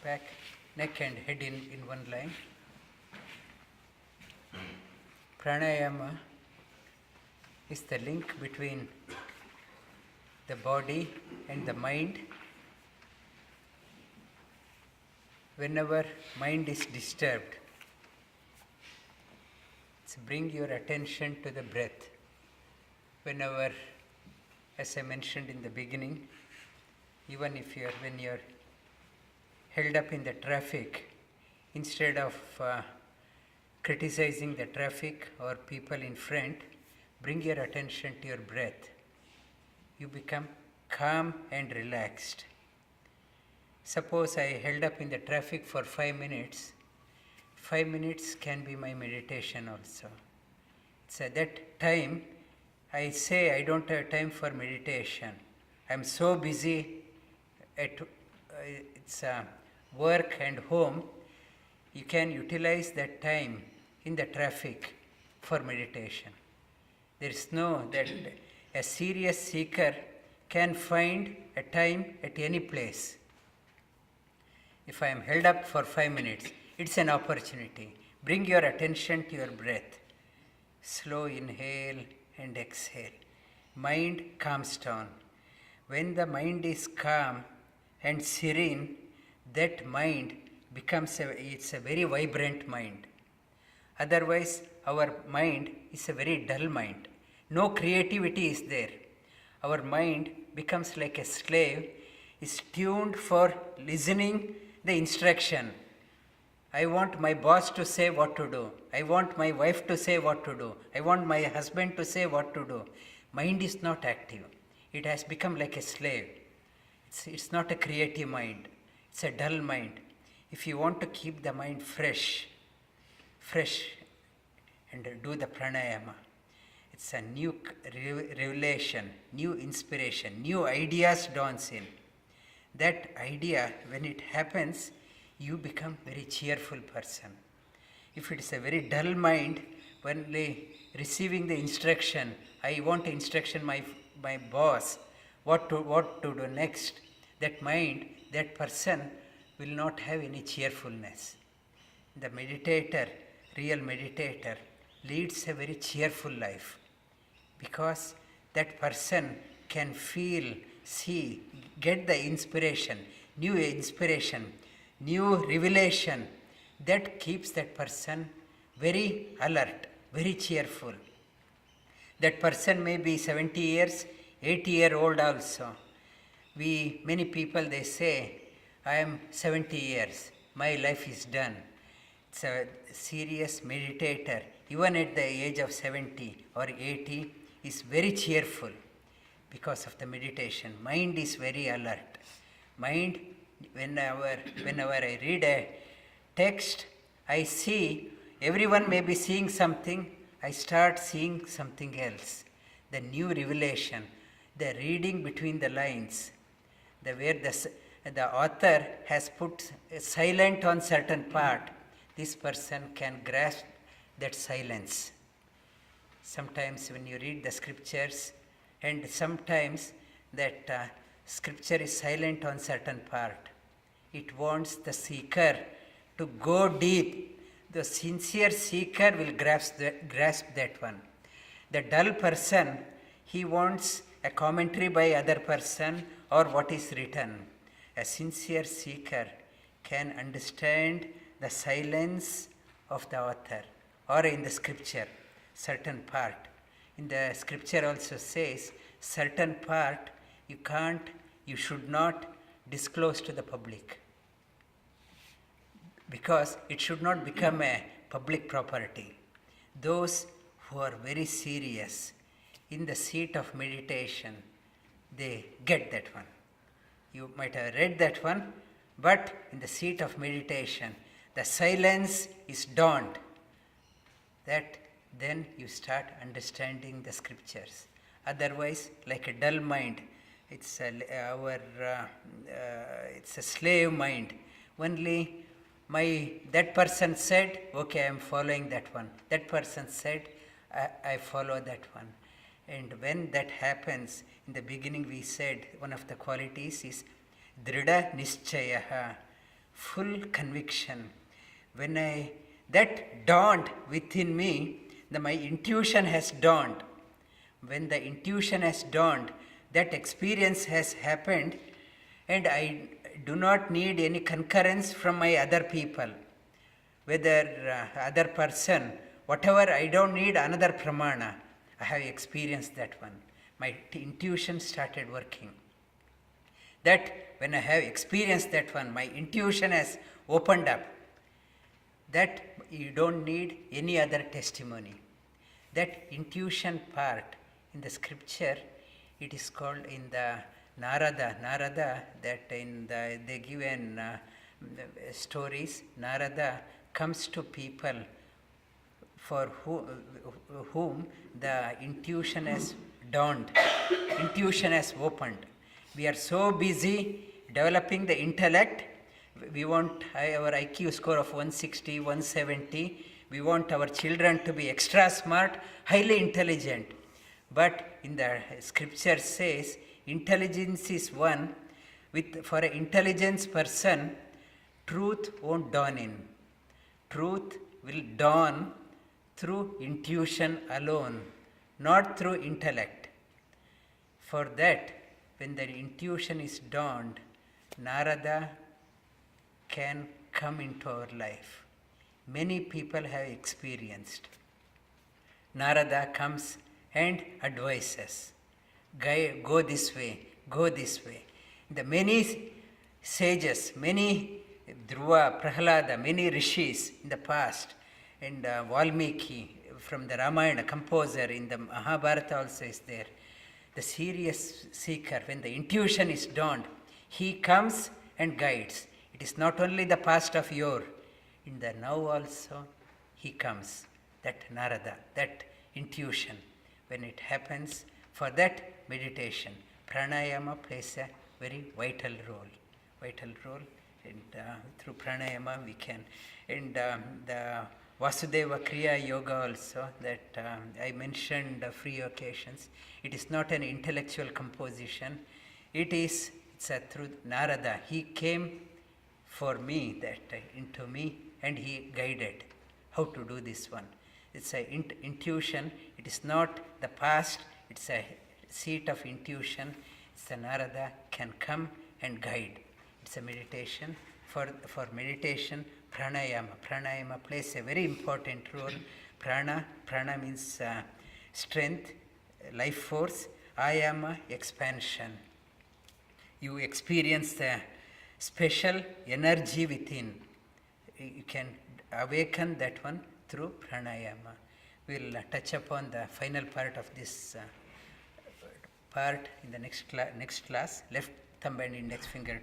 back, neck and head in one line. Pranayama is the link between the body and the mind. Whenever mind is disturbed, bring your attention to the breath. Whenever, as I mentioned in the beginning, even if when you're held up in the traffic, instead of criticizing the traffic or people in front, bring your attention to your breath. You become calm and relaxed. Suppose I held up in the traffic for 5 minutes. 5 minutes can be my meditation also. So at that time, I say I don't have time for meditation. I'm so busy at work and home. You can utilize that time in the traffic for meditation. There is no that a serious seeker can find a time at any place. If I am held up for 5 minutes, it's an opportunity. Bring your attention to your breath. Slow inhale and exhale. Mind calms down. When the mind is calm and serene, that mind becomes it's a very vibrant mind. Otherwise, our mind is a very dull mind. No creativity is there. Our mind becomes like a slave, is tuned for listening the instruction. I want my boss to say what to do. I want my wife to say what to do. I want my husband to say what to do. Mind is not active. It has become like a slave. It's not a creative mind. It's a dull mind. If you want to keep the mind fresh, and do the pranayama, it's a new revelation, new inspiration, new ideas dawns in. That idea, when it happens, you become very cheerful person. If it is a very dull mind, only receiving the instruction, I want to instruction my boss, what to do next, that mind, that person will not have any cheerfulness. The meditator, real meditator, leads a very cheerful life because that person can feel, see, get the inspiration, new revelation that keeps that person very alert, very cheerful. That person may be 70 years, 80-year-old also. Many people, they say, I am 70 years, my life is done. It's a serious meditator, even at the age of 70 or 80, is very cheerful because of the meditation. Mind is very alert. Mind, whenever I read a text, I see everyone may be seeing something, I start seeing something else. The new revelation, the reading between the lines, where the author has put silent on certain part, this person can grasp that silence. Sometimes when you read the scriptures, and sometimes that scripture is silent on certain part, it wants the seeker to go deep. The sincere seeker will grasp that one. The dull person, he wants a commentary by other person or what is written. A sincere seeker can understand the silence of the author or in the scripture, certain part. In the scripture also says, certain part you should not disclose to the public because it should not become a public property. Those who are very serious in the seat of meditation, they get that one. You might have read that one, but in the seat of meditation, the silence is dawned. That then you start understanding the scriptures. Otherwise, like a dull mind, it's a slave mind. Only that person said, okay, I am following that one. That person said, I follow that one. And when that happens, in the beginning we said one of the qualities is Drida Nischaya, full conviction. When that dawned within me, my intuition has dawned. When the intuition has dawned, that experience has happened, and I do not need any concurrence from my other people. Whether other person, whatever, I don't need another pramana. I have experienced that one. My intuition started working. That when I have experienced that one, my intuition has opened up. That you don't need any other testimony. That intuition part in the scripture, it is called in the Narada, that in the, they give in stories, Narada comes to people for whom the intuition has dawned, intuition has opened. We are so busy developing the intellect. We want our IQ score of 160, 170. We want our children to be extra smart, highly intelligent. But in the scripture says, intelligence is one. For an intelligence person, truth won't dawn in. Truth will dawn through intuition alone, not through intellect. For that, when the intuition is dawned, Narada can come into our life. Many people have experienced. Narada comes and advises. Go this way, go this way. The many sages, many Dhruva, Prahlada, many rishis in the past, and Valmiki from the Ramayana, composer in the Mahabharata also is there. The serious seeker, when the intuition is dawned, he comes and guides. It is not only the past of yore, in the now also he comes, that Narada, that intuition. When it happens, for that meditation, pranayama plays a very vital role. And through pranayama we can. And the Vasudeva Kriya yoga also, that I mentioned free occasions. It is not an intellectual composition. It's through Narada. He came for me, into me, and he guided how to do this one. It's an intuition. It is not the past. It's a seat of intuition. It's the Narada can come and guide. It's a meditation. For meditation, pranayama plays a very important role. Prana means strength, life force. Ayama, expansion. You experience the special energy within. You can awaken that one through pranayama. We'll touch upon the final part of this part in the next class. Left thumb and index finger